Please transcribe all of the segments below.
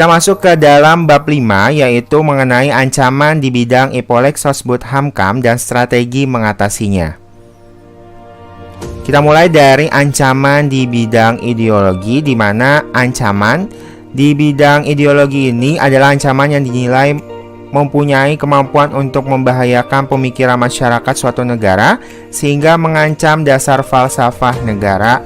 Kita masuk ke dalam bab 5, yaitu mengenai ancaman di bidang Ipolek Sosbud Hamkam dan strategi mengatasinya. Kita mulai dari ancaman di bidang ideologi, di mana ancaman di bidang ideologi ini adalah ancaman yang dinilai mempunyai kemampuan untuk membahayakan pemikiran masyarakat suatu negara sehingga mengancam dasar falsafah negara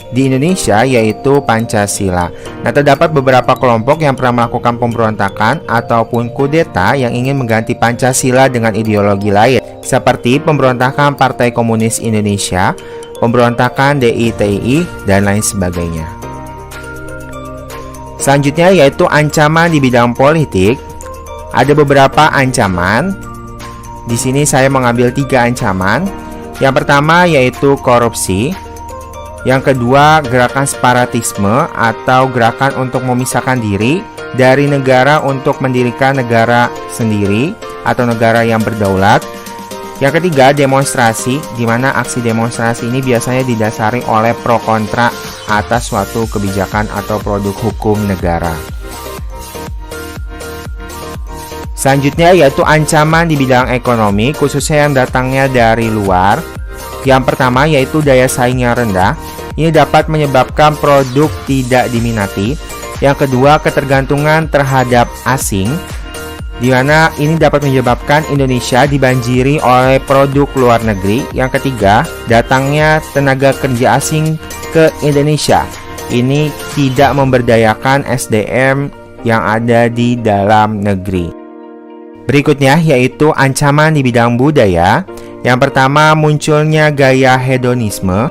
di Indonesia, yaitu Pancasila. Nah, terdapat beberapa kelompok yang pernah melakukan pemberontakan ataupun kudeta yang ingin mengganti Pancasila dengan ideologi lain, seperti pemberontakan Partai Komunis Indonesia, pemberontakan DITI, dan lain sebagainya. Selanjutnya yaitu ancaman di bidang politik. Ada beberapa ancaman. Di sini saya mengambil 3 ancaman. Yang pertama yaitu korupsi. Yang kedua, gerakan separatisme atau gerakan untuk memisahkan diri dari negara untuk mendirikan negara sendiri atau negara yang berdaulat. Yang ketiga, demonstrasi, di mana aksi demonstrasi ini biasanya didasari oleh pro kontra atas suatu kebijakan atau produk hukum negara. Selanjutnya yaitu ancaman di bidang ekonomi, khususnya yang datangnya dari luar. Yang pertama yaitu daya saing yang rendah. Ini dapat menyebabkan produk tidak diminati. Yang kedua, ketergantungan terhadap asing, di mana ini dapat menyebabkan Indonesia dibanjiri oleh produk luar negeri. Yang ketiga, datangnya tenaga kerja asing ke Indonesia. Ini tidak memberdayakan SDM yang ada di dalam negeri. Berikutnya yaitu ancaman di bidang budaya. Yang pertama, munculnya gaya hedonisme.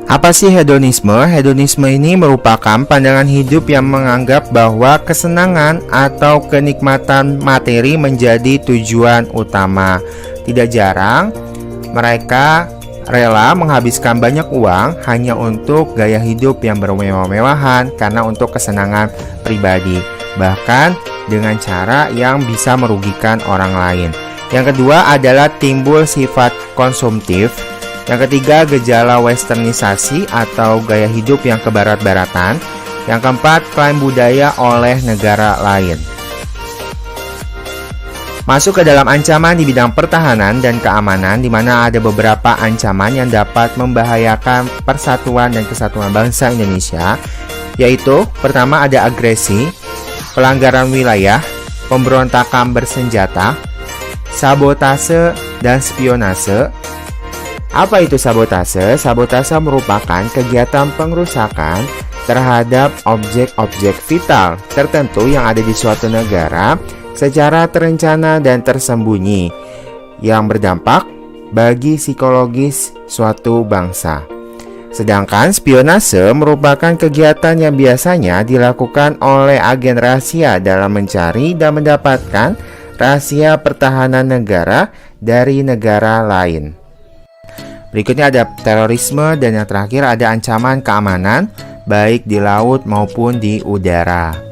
Apa sih hedonisme? Hedonisme ini merupakan pandangan hidup yang menganggap bahwa kesenangan atau kenikmatan materi menjadi tujuan utama. Tidak jarang mereka rela menghabiskan banyak uang hanya untuk gaya hidup yang bermewah-mewahan karena untuk kesenangan pribadi, bahkan dengan cara yang bisa merugikan orang lain. Yang kedua adalah timbul sifat konsumtif. Yang ketiga, gejala westernisasi atau gaya hidup yang kebarat-baratan. Yang keempat, klaim budaya oleh negara lain. Masuk ke dalam ancaman di bidang pertahanan dan keamanan, di mana ada beberapa ancaman yang dapat membahayakan persatuan dan kesatuan bangsa Indonesia, yaitu pertama ada agresi, pelanggaran wilayah, pemberontakan bersenjata, sabotase, dan spionase. Apa itu sabotase? Sabotase merupakan kegiatan pengrusakan terhadap objek-objek vital tertentu yang ada di suatu negara secara terencana dan tersembunyi yang berdampak bagi psikologis suatu bangsa. Sedangkan spionase merupakan kegiatan yang biasanya dilakukan oleh agen rahasia dalam mencari dan mendapatkan rahasia pertahanan negara dari negara lain. Berikutnya ada terorisme, dan yang terakhir ada ancaman keamanan baik di laut maupun di udara.